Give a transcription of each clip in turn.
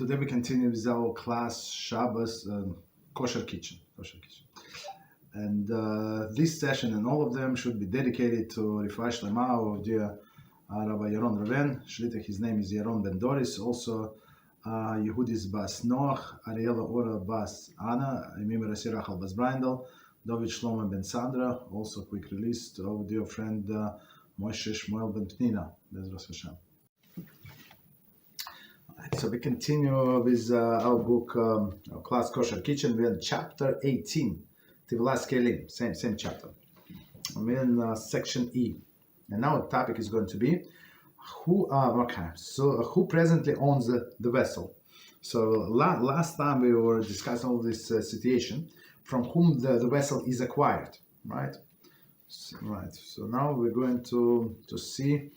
Today we continue with our class Shabbos Kosher Kitchen. And this session and all of them should be dedicated to Rifai Shlema of dear Rabbi Yaron Raven. Shlita, his name is Yaron Ben Doris. Also Yehudis Bas Noach, Ariela Ora Bas Anna, Emim Rasi Rachel Bas Brindel, David Shlomo Ben Sandra. Also quick release of dear friend Moshe Shmuel Ben Pnina. BeEzrat HaShem. So we continue with our book, our class Kosher Kitchen. We're in chapter 18, Tevilah Kelim, same chapter. We're in section E, and now the topic is going to be who presently owns the vessel. So last time we were discussing all this situation, from whom the vessel is acquired, right? So now we're going to see.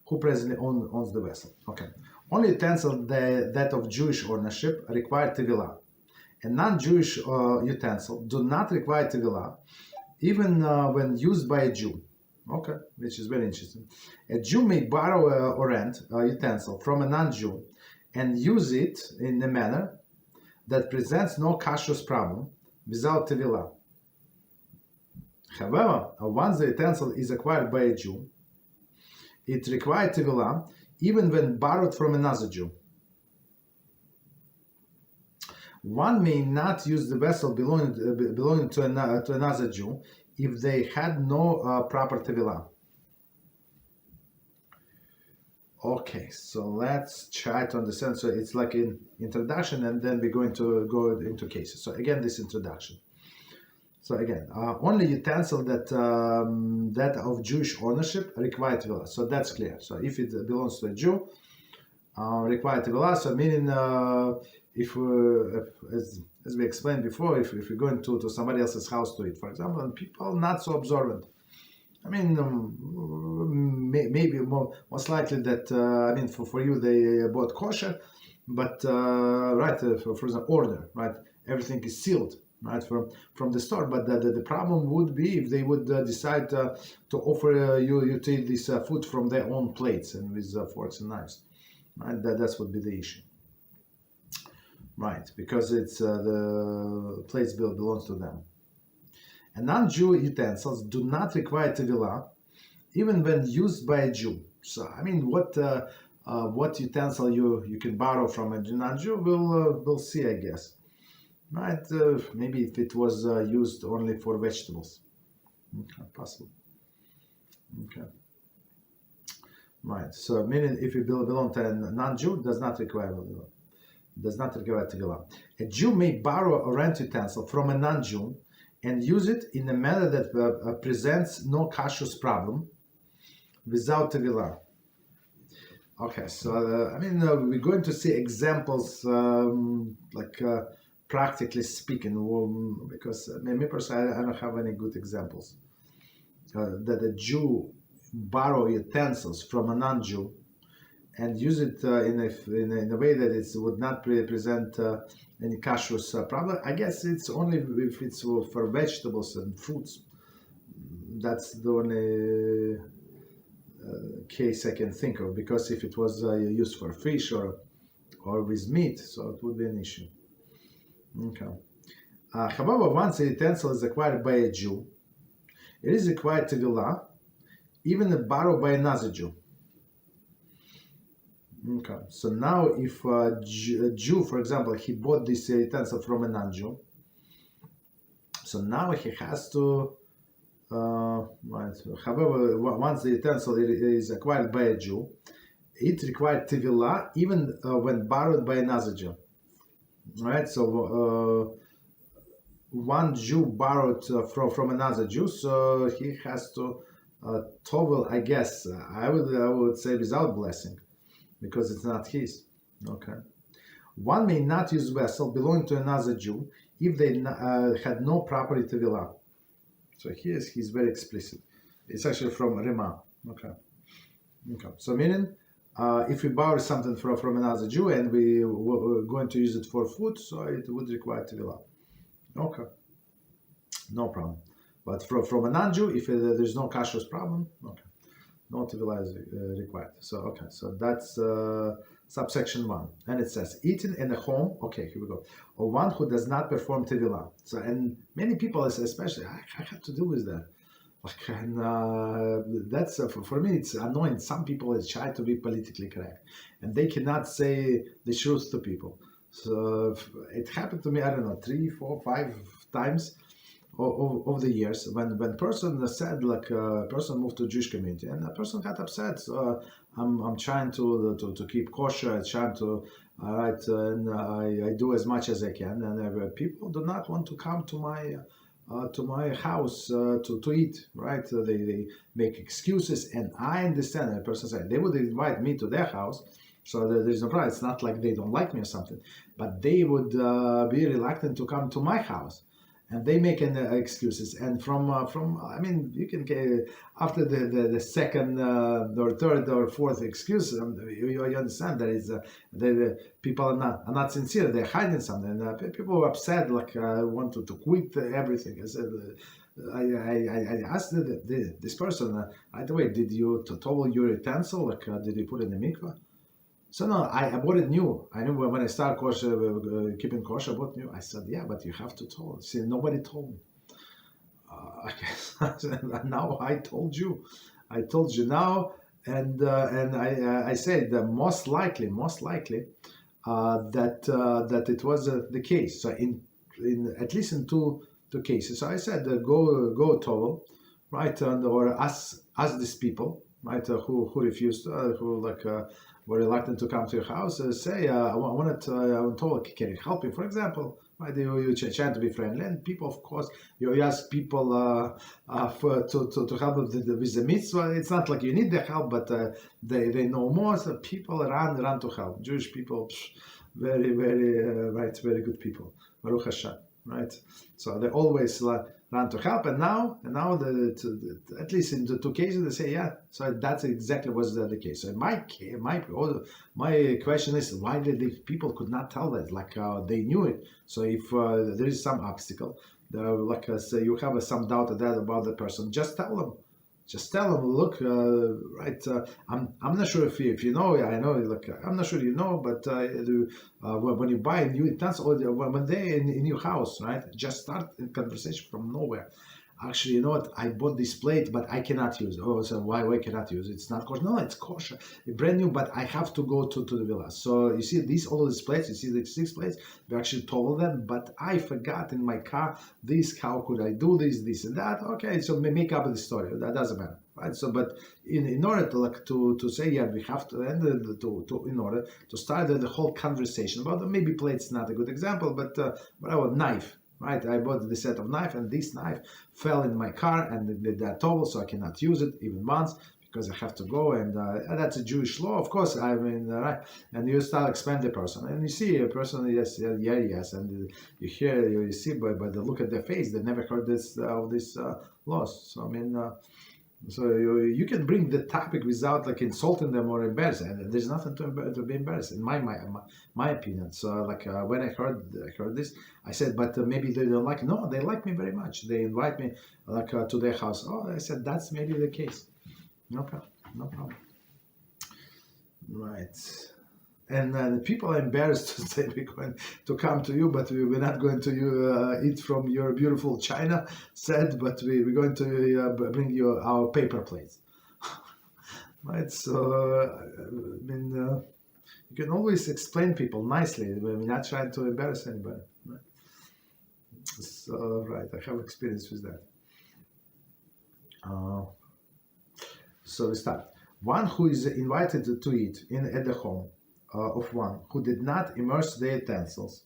Who presently owns the vessel? Okay. Only utensil that of Jewish ownership require Tevilah. A non-Jewish utensil do not require Tevilah, even when used by a Jew. Okay, which is very interesting. A Jew may borrow or rent a utensil from a non-Jew and use it in a manner that presents no kashrut problem without Tevilah. However, once the utensil is acquired by a Jew, it requires Tevilah even when borrowed from another Jew. One may not use the vessel belonging to another Jew if they had no proper Tevilah. Okay, so let's try to understand. So it's like an introduction, and then we're going to go into cases. So again, this introduction. So again, only utensil that of Jewish ownership require Tevilah. So that's clear. So if it belongs to a Jew, require Tevilah. So meaning, as we explained before, if you're going to somebody else's house to eat, for example, and people not so observant. I mean, maybe most likely that for you they bought kosher, but for the order, right? Everything is sealed. Right, from the store, but the problem would be if they would decide to offer you to eat this food from their own plates and with forks and knives, right? That's would be the issue, right? Because it's the plates belongs to them. And non-Jew utensils do not require Tevilah, even when used by a Jew. So I mean, what utensil you can borrow from a non-Jew, we'll see, I guess. Right, maybe if it was used only for vegetables. Okay, possible. Okay. Right, so meaning if it belongs to a non-Jew, does not require Tevilah. A Jew may borrow or rent utensil from a non-Jew and use it in a manner that presents no kashrut problem without Tevilah. Okay, so we're going to see examples practically speaking, because me personally, I don't have any good examples that a Jew borrow utensils from a non-Jew and use it in a way that it would not present any kashrut problem. I guess it's only if it's for vegetables and fruits. That's the only case I can think of, because if it was used for fish or with meat, so it would be an issue. Okay. However, once a utensil is acquired by a Jew, it is required Tevilah, even if borrowed by another Jew. Okay. So now, if a Jew, for example, he bought this utensil from a non-Jew, so now he has to. However, once the utensil is acquired by a Jew, it required Tevilah even when borrowed by another Jew. Right, so one Jew borrowed from another Jew, so he has to Tovel, I guess. I would say without blessing, because it's not his. Okay. One may not use vessel belonging to another Jew if they had no property Tevilah. So he's very explicit. It's actually from Rema. Okay. So meaning, if we borrow something from another Jew and we were going to use it for food, so it would require Tevilah. Okay, no problem. But from a non-Jew, if there's no kashrut problem, okay, No Tevilah is required. So okay, so that's subsection 1, and it says eating in a home. Okay, here we go. Or one who does not perform Tevilah. So, and many people, especially, I have to deal with that. Like, and that's for me, it's annoying. Some people try to be politically correct, and they cannot say the truth to people. So it happened to me, I don't know, 3, 4, 5 times over the years when person said, like, a person moved to Jewish community and a person got upset. So I'm trying to keep kosher. I'm trying to and I do as much as I can, and people do not want to come to my house to eat, right? They make excuses, and I understand. The person said they would invite me to their house, so there's no problem. It's not like they don't like me or something, but they would be reluctant to come to my house, and they make excuses. And from I mean, you can after the second or third or fourth excuse, you understand that is the people are not sincere. They're hiding something. And people were upset, like want to quit everything. I said. I asked this person right away. Did you Tovel your utensil? Like, did you put it in the Mikvah? So no, I bought it new. I knew when I started kosher, keeping kosher, I bought new. I said, yeah, but you have to tell. See, nobody told me. I guess now I told you. I told you now, and I said that most likely that it was the case. So in at least in two cases. So I said, go Tovel, right, or ask these people, right, who refused, who were reluctant to come to your house, say, I want to can you help me, for example, right? You try to be friendly, and people, of course, you ask people to help with the mitzvah. It's not like you need their help, but they know more, so people run to help. Jewish people, very, very, right, very good people. Baruch HaShem. Right, so they always run to help, and now at least in the 2 cases they say, yeah. So that's exactly was the case. So my question is, why did the people could not tell that? Like they knew it. So if there is some obstacle, like say you have some doubt about the person, just tell them. Just tell them, look, right? I'm not sure if you know. I know, like, I'm not sure you know, but when you buy a new utensil, or when they're in your house, right? Just start a conversation from nowhere. Actually, you know what? I bought this plate, but I cannot use it. Oh, so why cannot use it? It's not kosher. No, it's kosher, brand new, but I have to go to the villa. So you see all of these plates. You see the 6 plates. We actually told them, but I forgot in my car this. How could I do this and that? Okay, so make up the story. That doesn't matter, right? So, but in order to say, yeah, we have to end in order to start the whole conversation about maybe plate's not a good example, but our knife. Right, I bought the set of knife, and this knife fell in my car, and the Tovel, so I cannot use it even once because I have to go, and that's a Jewish law, of course. I mean, right, and you start expand the person, and you see a person, yes, and you hear, you see by the look at their face, they never heard this laws. So I mean. So you can bring the topic without like insulting them or embarrassing, and there's nothing to be embarrassed in my opinion. So like when I heard this, I said, but maybe they don't like. No, they like me very much. They invite me like to their house. Oh, I said that's maybe the case. No problem. Right. And people are embarrassed to say we're going to come to you, but we're not going to eat from your beautiful china set, but we're going to bring you our paper plates. Right? So, I mean, you can always explain people nicely. We're not trying to embarrass anybody. Right? So, right, I have experience with that. So we start. One who is invited to eat at the home of one who did not immerse their utensils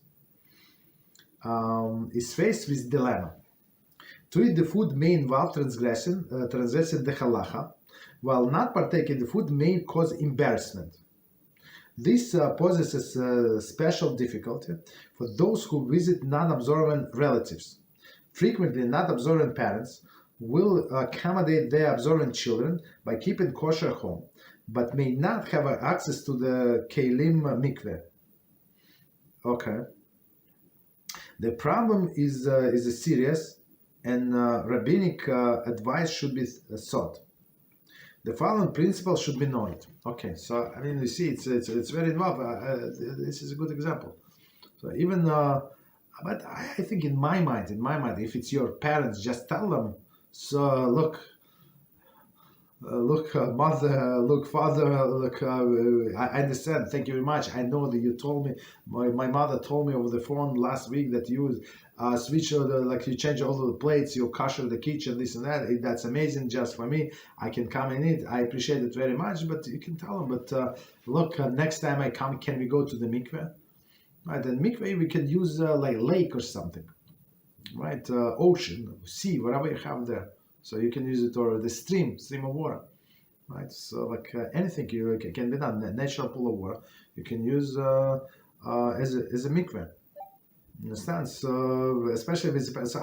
is faced with dilemma. To eat the food may involve transgressing the Halachah, while not partaking the food may cause embarrassment. This poses a special difficulty for those who visit non-observant relatives. Frequently, non-observant parents will accommodate their observant children by keeping kosher home, but may not have access to the Kelim Mikvah. Okay. The problem is serious, and rabbinic advice should be sought. The following principle should be known. Okay, so I mean, you see, it's very involved. This is a good example. So even, but I think in my mind, if it's your parents, just tell them. So look, mother, look, father, look, I understand. Thank you very much. I know that you told me, my mother told me over the phone last week that you switch, like you change all of the plates, you kosher the kitchen, this and that. That's amazing just for me. I can come and eat. I appreciate it very much, but you can tell them, but look, next time I come, can we go to the Mikvah? Right, and Mikvah we can use like lake or something, right? Ocean, sea, whatever you have there. So you can use it, or the stream of water, right? So like anything can be done. Natural pool of water you can use as a mikveh. Understand? So especially if it's so,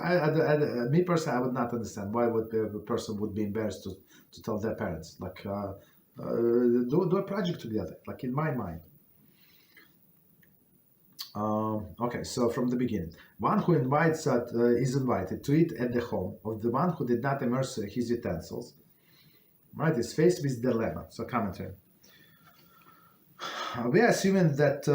me personally, I would not understand why would the person would be embarrassed to tell their parents. Like do a project together. Like in my mind. Okay, so from the beginning, one who invites is invited to eat at the home of the one who did not immerse his utensils, right, is faced with dilemma. So commentary. We are assuming that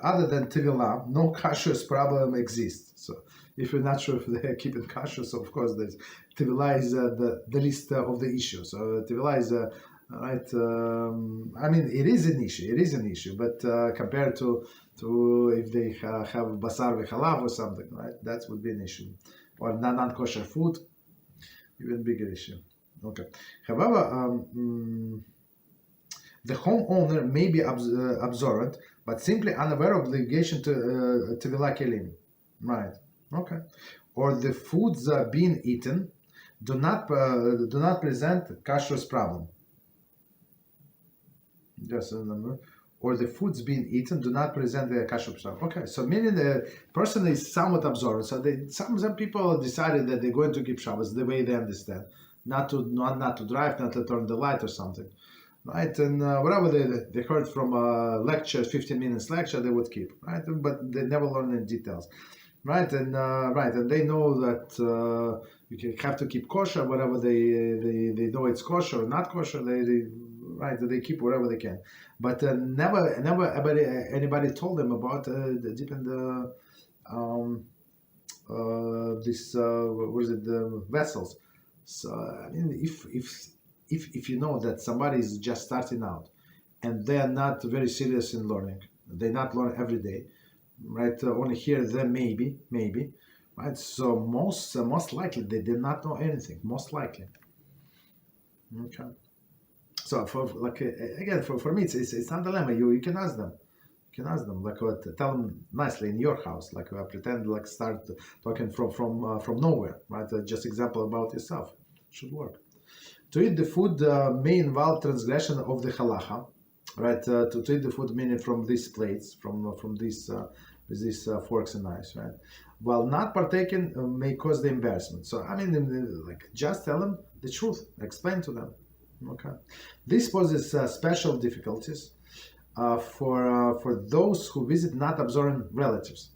other than Tevilah, no Kashrut problem exists. So if you're not sure if they keep it Kashrut, so of course there's Tevilah is the least of the issue. So Tevilah is right. I mean, it is an issue. It is an issue, but compared to if they have basar v'chalav or something, right, that would be an issue. Or non-kosher food, even bigger issue. Okay. However, the homeowner may be observant, but simply unaware of obligation to Tevilah kelim, right? Okay. Or the foods being eaten do not present kashrut problem. Just remember. Or the foods being eaten do not present the kashrut problem. Okay, so meaning the person is somewhat observant. So some people decided that they're going to keep Shabbos the way they understand, not to drive, not to turn the light or something, right? And whatever they heard from a lecture, 15 minutes lecture, they would keep, right? But they never learn the details, right? And and they know that you have to keep kosher, whatever they know it's kosher or not kosher. They keep whatever they can, but never anybody told them about the different the vessels. So I mean, if you know that somebody is just starting out and they are not very serious in learning, they not learn every day, right? Only here and there, maybe, right? So most likely they did not know anything. Most likely, okay. So for me, it's not a dilemma. You can ask them. You can ask them, like tell them nicely in your house, like pretend like start talking from nowhere, right? Just example about yourself should work. To eat the food may involve transgression of the Halachah, right? To eat the food meaning from these plates, from these with these forks and knives, right? While not partaking may cause the embarrassment. So I mean, like just tell them the truth, explain to them. Okay, this poses special difficulties for those who visit not observant relatives.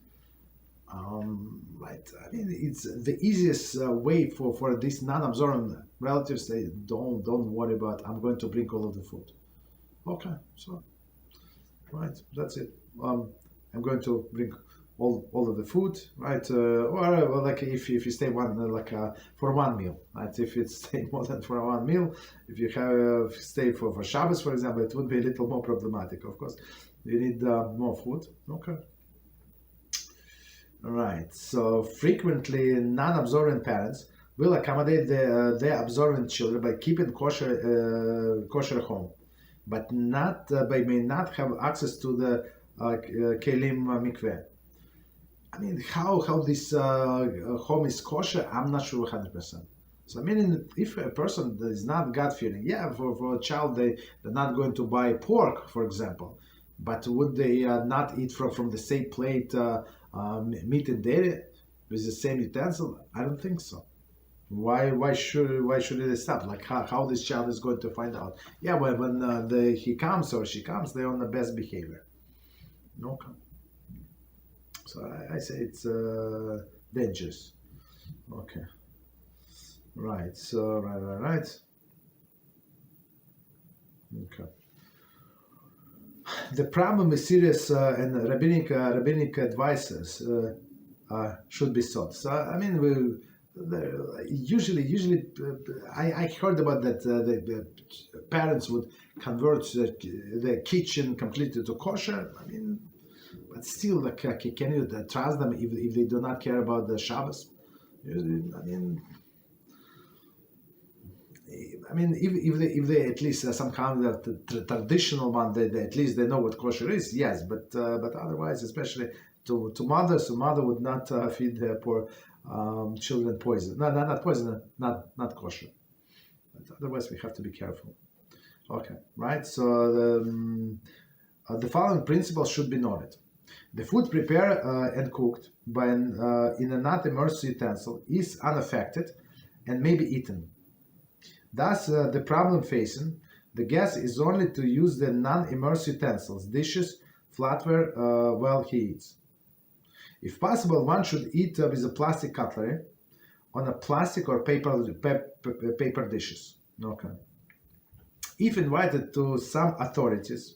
Right. I mean, it's the easiest way for these non-observant relatives. They don't worry about. I'm going to bring all of the food. Okay, so right, that's it. I'm going to bring all of the food, right? Or like if you stay for one meal, right? If it's stay more than for one meal, if you have stay for Shabbos, for example, it would be a little more problematic. Of course, you need more food. Okay. Right. So frequently, non-observant parents will accommodate their observant children by keeping kosher at home, but may not have access to the kelim mikveh. I mean, how this home is kosher, I'm not sure 100%. So, I mean, if a person is not God-fearing, yeah, for a child, they're not going to buy pork, for example. But would they not eat from the same plate meat and dairy with the same utensil? I don't think so. Why should they stop? Like how this child is going to find out? Yeah, when he comes or she comes, they're on the best behavior. Okay. So I say it's dangerous. Okay. Right. So right. Okay. The problem is serious, and rabbinic advices should be sought. So I mean, usually, I heard about that the parents would convert the kitchen completely to kosher. I mean, but still, like, can you trust them if they do not care about the Shabbos? I mean, if they at least some kind of traditional one, they at least they know what kosher is. Yes, but otherwise, especially to mothers, a mother would not feed their poor children poison. No, not poison, not kosher. But otherwise, we have to be careful. Okay, right. So the following principles should be noted: the food prepared and cooked by in a not immersed utensil is unaffected and may be eaten. Thus, the problem facing the guest is only to use the non-immersed utensils, dishes, flatware while he eats. If possible, one should eat with a plastic cutlery on a plastic or paper dishes. Okay. If invited to some authorities,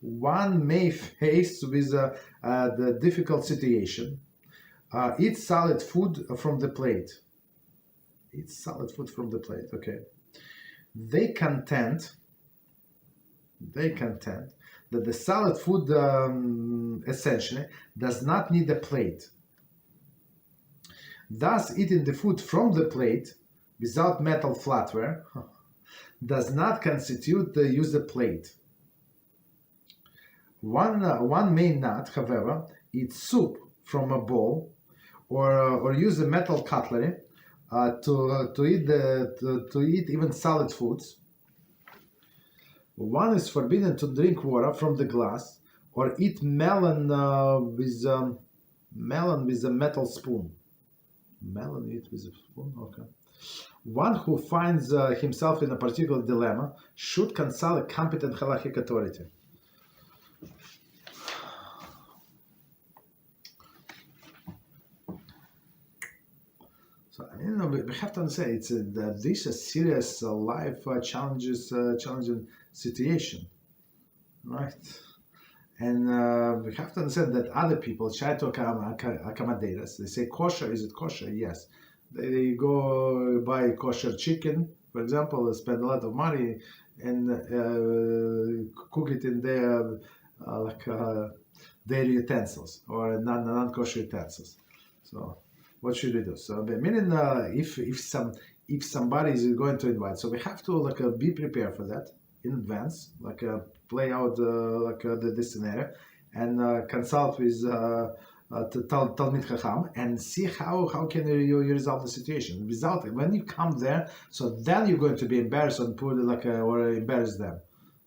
one may face with the difficult situation. Eat solid food from the plate. Eat solid food from the plate. Okay. They contend that the solid food essentially does not need a plate. Thus, eating the food from the plate without metal flatware does not constitute the use of plate. One may not, however, eat soup from a bowl or use a metal cutlery to eat even solid foods. One is forbidden to drink water from the glass or eat melon with a metal spoon. Melon eat with a spoon? Okay. One who finds himself in a particular dilemma should consult a competent halachic authority. So we have to understand this is a serious life challenging situation, right? And we have to understand that other people try to accommodate us. They say kosher, is it kosher? Yes. They go buy kosher chicken, for example, spend a lot of money and cook it in their dairy utensils or non-kosher utensils. So what should we do? So meaning if somebody is going to invite, so we have to be prepared for that in advance, play out this scenario and consult with Talmid Chacham and see how can you resolve the situation. Without when you come there, so then you're going to be embarrassed and or embarrass them,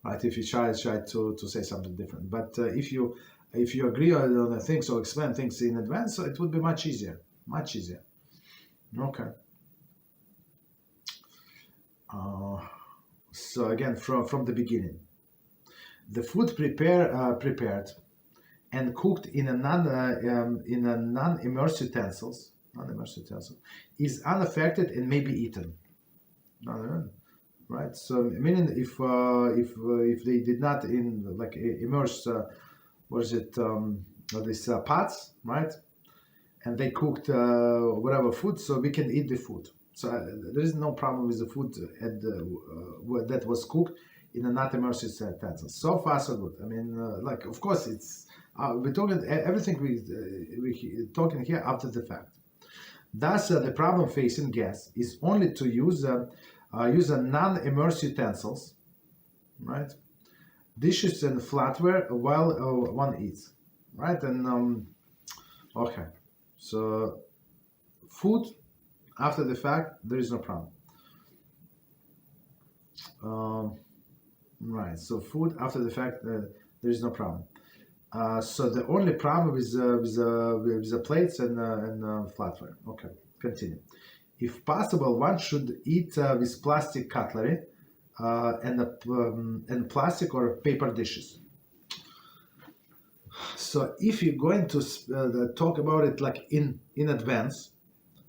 right? If you try to say something different. But if you agree on the things or explain things in advance, so it would be much easier. Much easier. Okay. So again, from the beginning, the food prepared and cooked in a non-immersed utensil is unaffected and may be eaten. Right. So meaning if they did not immerse these pots, right? And they cooked whatever food, so we can eat the food. So there is no problem with the food that was cooked in a not immersed utensil. So far, so good. I mean, of course, it's we're talking everything we talking here after the fact. Thus, the problem facing guests is only to use a non-immersed utensils, right? Dishes and flatware while one eats, right? And okay. So, food after the fact, there is no problem. Right. So, food after the fact, there is no problem. So the only problem with the plates and flatware. Okay. Continue. If possible, one should eat with plastic cutlery and plastic or paper dishes. So if you're going to talk about it in advance,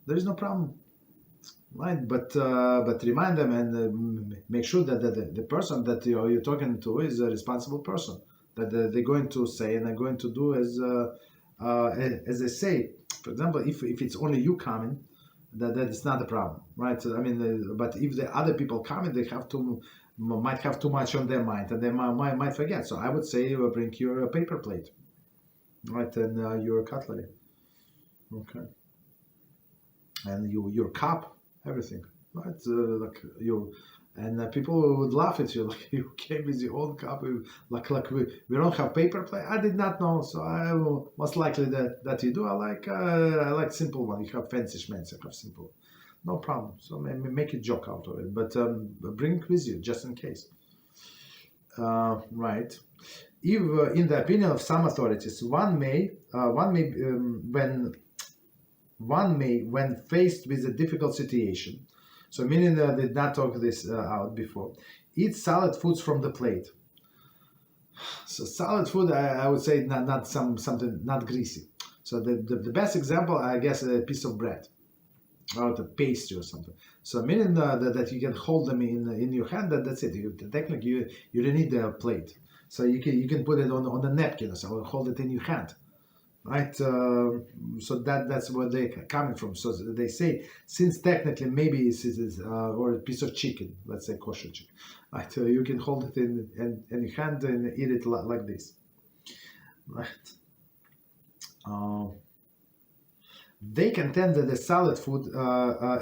there is no problem. right? But remind them and make sure that the person that you're talking to is a responsible person, that they're going to say and they're going to do as they say. For example, if it's only you coming, that it's not a problem, right? So, I mean, but if the other people coming, they might have too much on their mind and they might forget. So I would say bring your paper plate, right, and your cutlery, okay, and your cup, everything, right? Like you, and people would laugh at you, like you came with your own cup. Like we don't have paper plate. I did not know, so I will most likely that you do. I like simple one. You have fancy schmancy, I have simple, no problem. So maybe make a joke out of it, but bring it with you just in case. Right. If, in the opinion of some authorities, when faced with a difficult situation, so meaning that they did not talk this out before, eat solid foods from the plate. So solid food, I would say not something not greasy. So the best example, I guess, a piece of bread or the pastry or something. So meaning that you can hold them in your hand, that's it. Technically you don't need a plate. So you can put it on a napkin or so, or hold it in your hand, right? So that's where they're coming from. So they say, since technically maybe it's or a piece of chicken, let's say kosher chicken, right? You can hold it in your hand and eat it like this, right? They contend that the solid food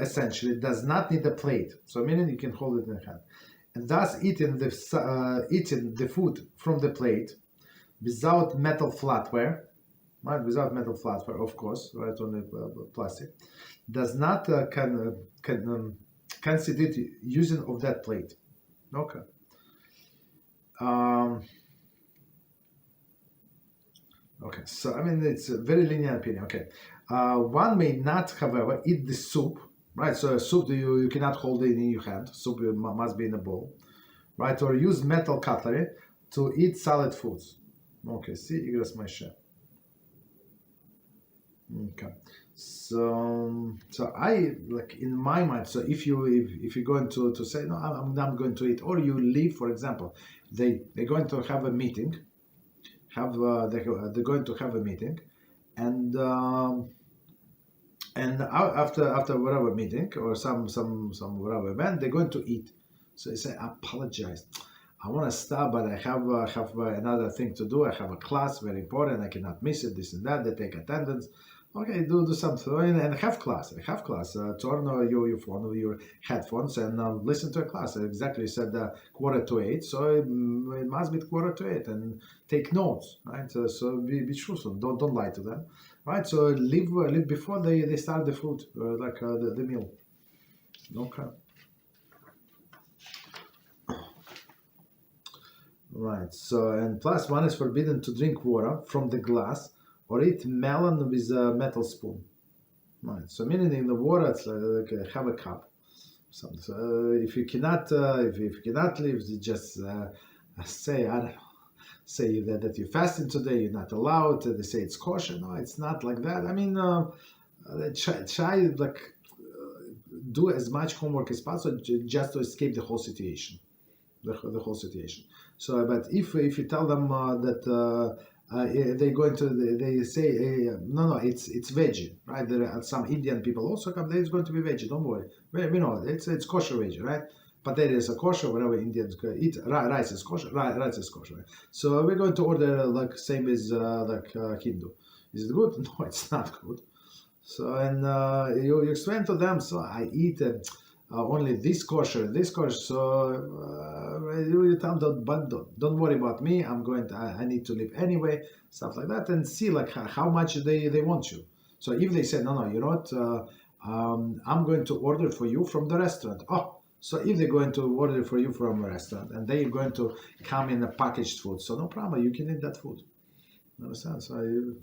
essentially does not need a plate, so meaning you can hold it in your hand, and thus eating the food from the plate without metal flatware, right? Without metal flatware, of course, right? Only plastic, does not constitute using of that plate. Okay. Okay, so I mean it's a very linear opinion. Okay, one may not, however, eat the soup, right? So soup you cannot hold it in your hand. Soup must be in a bowl, right? Or use metal cutlery to eat solid foods. Okay, see, igras my chef. Okay, so I like in my mind. So if you're going to say no, I'm not going to eat, or you leave, for example, they're going to have a meeting. They're going to have a meeting, and after whatever meeting or some whatever event, they're going to eat. So they say, I apologize, I want to stop, but I have another thing to do. I have a class, very important. I cannot miss it. This and that. They take attendance. Okay, do something and have class. Turn your phone or your headphones and listen to a class. Exactly, you said 7:45, so it must be 7:45, and take notes, right? So be truthful. Don't lie to them, right? So leave before they start the food, the meal. Okay. Right. So, and plus one is forbidden to drink water from the glass or eat melon with a metal spoon. Right. So, meaning in the water, it's like have a cup. Something. So, if you cannot, if you cannot live, you just say, I don't know, say that you're fasting today, you're not allowed. They say it's kosher. No, it's not like that. I mean, try like do as much homework as possible just to escape the whole situation. The whole situation. So, but if you tell them that they're going to, they say no, it's veggie, right? There are some Indian people also come. There it's going to be veggie. Don't worry. We know it's kosher veggie, right? Potatoes are kosher. Whatever Indians eat, rice is kosher. Rice is kosher. Right? So we're going to order like same as Hindu. Is it good? No, it's not good. So and you explain to them. So I eat. Only this kosher. So you tell them, but don't worry about me. I need to live anyway, stuff like that, and see like how much they want you. So if they say no, you know what, I'm going to order for you from the restaurant. Oh, so if they're going to order for you from a restaurant and they're going to come in a packaged food, so no problem, you can eat that food. Understand? So you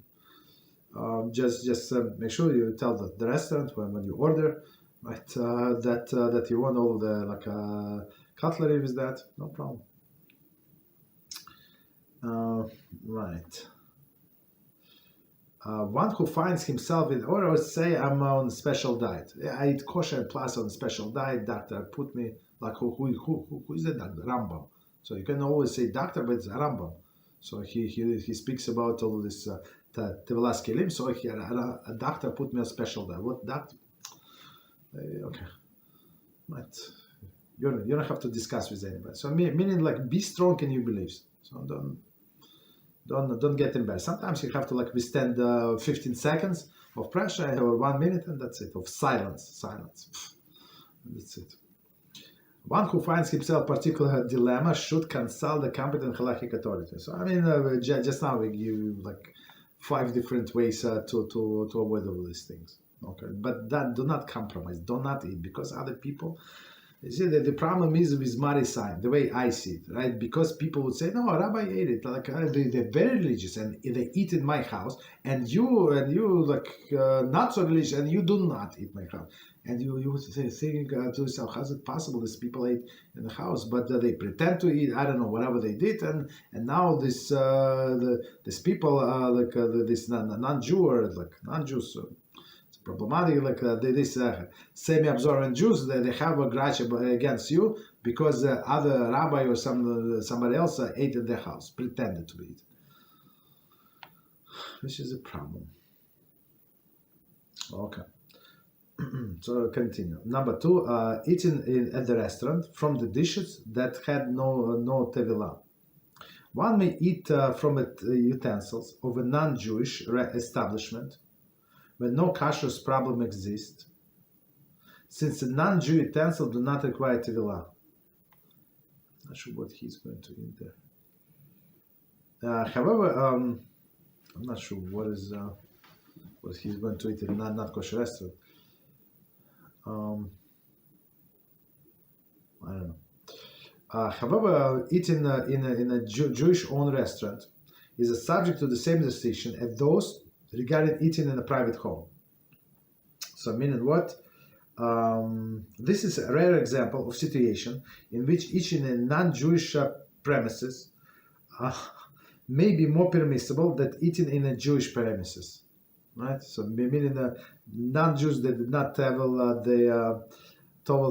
just make sure you tell the restaurant when you order. Right, that you want all the cutlery with that, no problem. Right. One who finds himself in, or say I'm on a special diet. I eat kosher plus on a special diet. Doctor put me like who is the doctor? Rambam. So you can always say doctor, but it's Rambam. So he speaks about all this Tevilah kelim. So a doctor put me on a special diet. What doctor? Okay, but you don't have to discuss with anybody. So meaning like be strong in your beliefs. So don't get embarrassed. Sometimes you have to like withstand 15 seconds of pressure or 1 minute, and that's it. Of silence. That's it. One who finds himself particular dilemma should consult the competent halachic authority. So I mean, just now we give you like 5 different ways to avoid all these things. Okay, but do not compromise. Do not eat because other people. You see, the problem is with Marisaim, the way I see it, right? Because people would say, no, Rabbi ate it. Like they're very religious and they eat in my house, and you like not so religious, and you do not eat my house. And you would think to yourself, how is it possible these people ate in the house, but they pretend to eat? I don't know, whatever they did, and now this people this non-Jew or like non-Jews. Problematic, like this semi-absorbent Jews, they have a grudge against you because other rabbi or somebody else ate in their house, pretended to eat. Which is a problem. Okay. So continue. Number 2, eating at the restaurant from the dishes that had no Tevilah. One may eat from utensils of a non-Jewish establishment when no kashrut problem exists, since the non-Jew utensils do not require Tevilah. Not sure what he's going to eat there. However, I'm not sure what he's going to eat in not kosher restaurant. I don't know. However, eating in a Jewish-owned restaurant is a subject to the same restriction as those regarding eating in a private home. So meaning what? This is a rare example of situation in which eating in non-Jewish premises may be more permissible than eating in a Jewish premises. Right? So meaning the non-Jews that did not Tovel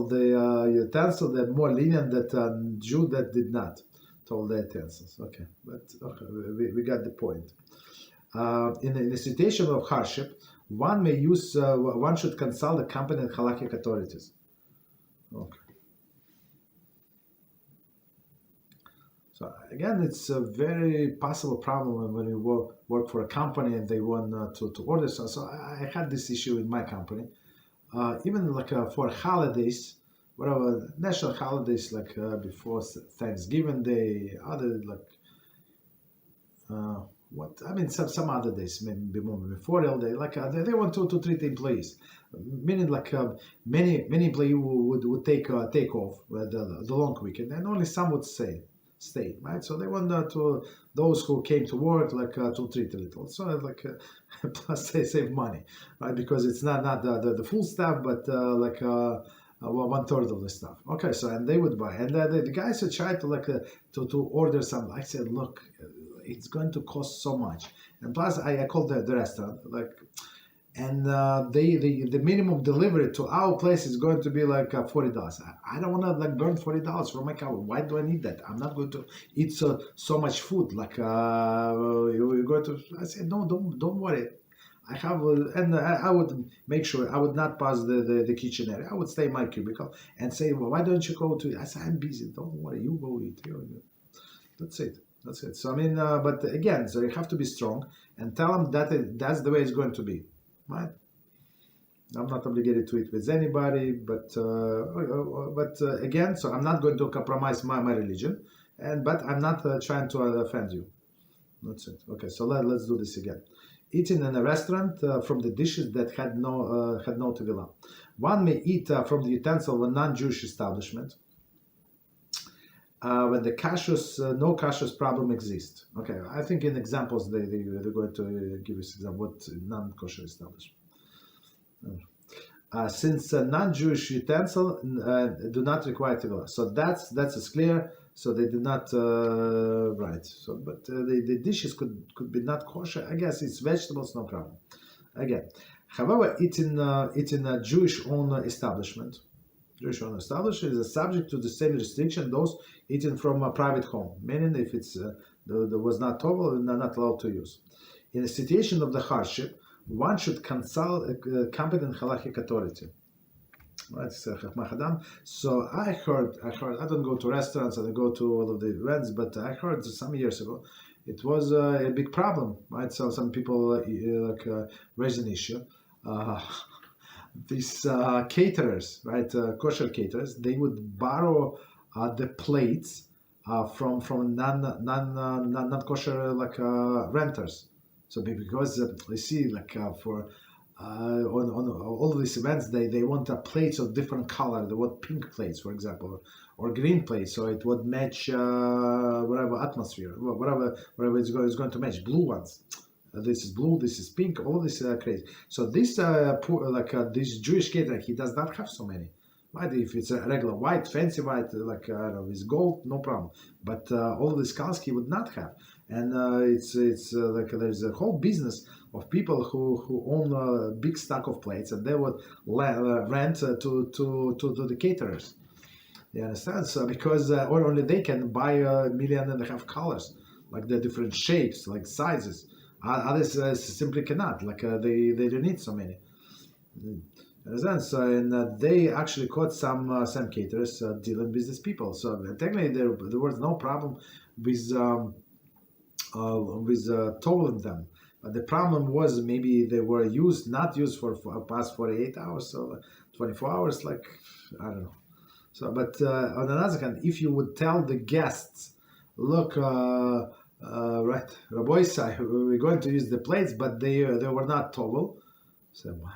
the utensil, they're more lenient than Jew that did not Tovel the utensils. Okay, but okay, we got the point. In a situation of hardship, one should consult the competent halakhic authorities. Okay. So again, it's a very possible problem when you work for a company and they want to order. So I had this issue in my company. Even like for holidays, whatever national holidays, like before Thanksgiving Day, other like. Some other days, maybe Memorial Day, like they want to treat the employees, meaning like many employees would take off the long weekend, and only some would stay, right? So they want to those who came to work like to treat a little, so like plus they save money, right? Because it's not the full staff, but like 1/3 of the stuff. Okay, so and they would buy, and the guys would try to like to order some. I said, look, it's going to cost so much, and plus I called the restaurant like, and the minimum delivery to our place is going to be like $40. I don't want to like burn $40 for my car. Why do I need that? I'm not going to eat so much food. Like you're going to. I said no, don't worry. I have and I would make sure I would not pass the kitchen area. I would stay in my cubicle and say, well, why don't you go to? I said I'm busy. Don't worry, you go eat. That's it. That's it. So I mean, but again, so you have to be strong and tell them that that's the way it's going to be, right? I'm not obligated to eat with anybody, but again, so I'm not going to compromise my religion, but I'm not trying to offend you. That's it. Okay, so let's do this again. Eating in a restaurant from the dishes that had no Tevilah. One may eat from the utensil of a non-Jewish establishment. When the no kashrut problem exists. Okay, I think in examples they're going to give us example what non-kosher establishment. Since non-Jewish utensil do not require Tevilah, so that's as clear so they did not right. So, but the dishes could be not kosher. I guess it's vegetables, no problem. Again, however, eating a Jewish-owned establishment. Jewish-owned establishment is subject to the same restriction those eaten from a private home, meaning if it's there was not Tovel, they're not allowed to use. In a situation of the hardship, one should consult a competent halachic authority. Right, so I heard. I don't go to restaurants and I go to all of the events, but I heard some years ago it was a big problem. Right, so some people raised an issue. These caterers, right, kosher caterers, they would borrow the plates from non kosher renters. So because you see for on all of these events, they want plates of different color. They want pink plates, for example, or green plates, so it would match whatever atmosphere, whatever it's going to match. Blue ones. This is blue. This is pink. All this crazy. So this this Jewish caterer, he does not have so many. Right? If it's a regular white, fancy white, with gold, no problem. But all these colors he would not have. And it's there's a whole business of people who own a big stock of plates, and they would rent to the caterers. You understand? So because or only they can buy 1.5 million colors, like the different shapes, like sizes. Others simply cannot. They don't need so many. Understand? So and they actually caught some caterers dealing with these people. So technically there was no problem with tolling them. But the problem was maybe they were not used for past 48 hours, so 24 hours, I don't know. So, but on another hand, if you would tell the guests, look, right, Rabbi said we're going to use the plates, but they were not Tovel. So what?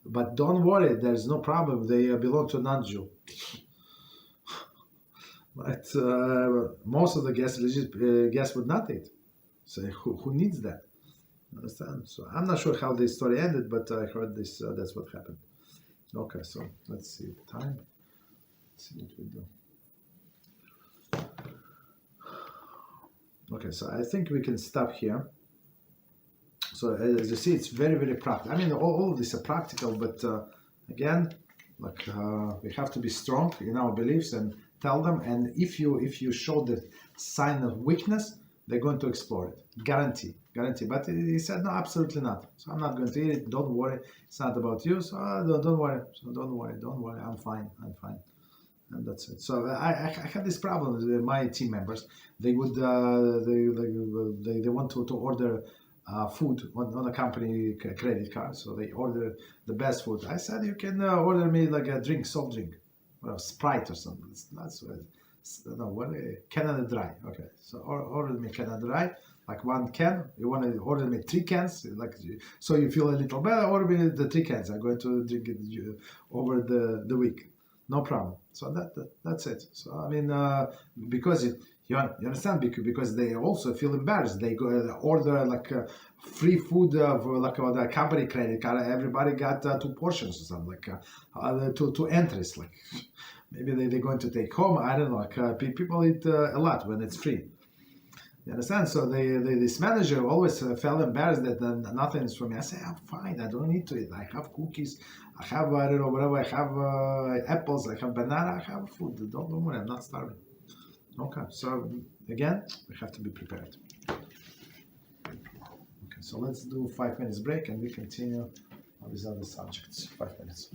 But don't worry, there's no problem. They belong to non-Jew. But most of the guests would not eat. So who needs that? Understand? So I'm not sure how this story ended, but I heard this. That's what happened. Okay, so let's see time. Let's see what we do. Okay, so I think we can stop here. So as you see, it's very, very practical. I mean, all of this are practical, but again, we have to be strong in our beliefs and tell them. And if you show the sign of weakness, they're going to explore it. Guarantee. But he said, no, absolutely not. So I'm not going to eat it. Don't worry. It's not about you. So don't worry. So don't worry. I'm fine. And that's it. So I had this problem with my team members. They would they want to order food on a company credit card. So they order the best food. I said, you can order me a drink, soft drink, or Sprite or something. That's Canada Dry. Okay, so order me Canada Dry, one can. You want to order me 3 cans, so you feel a little better. Order me the 3 cans. I'm going to drink it over the week. No problem. So that's it. So I mean, because you understand, because they also feel embarrassed. They go order free food for on the company credit card. Everybody got 2 portions or something, 2 entries. Maybe they're going to take home. I don't know. People eat a lot when it's free. You understand? So this manager always felt embarrassed that nothing is for me. I say, I'm fine. I don't need to eat. I have cookies. I have, I don't know, whatever. I have apples. I have banana. I have food. Don't worry. I'm not starving. Okay. So again, we have to be prepared. Okay. So let's do 5 minutes break and we continue with other subjects. 5 minutes.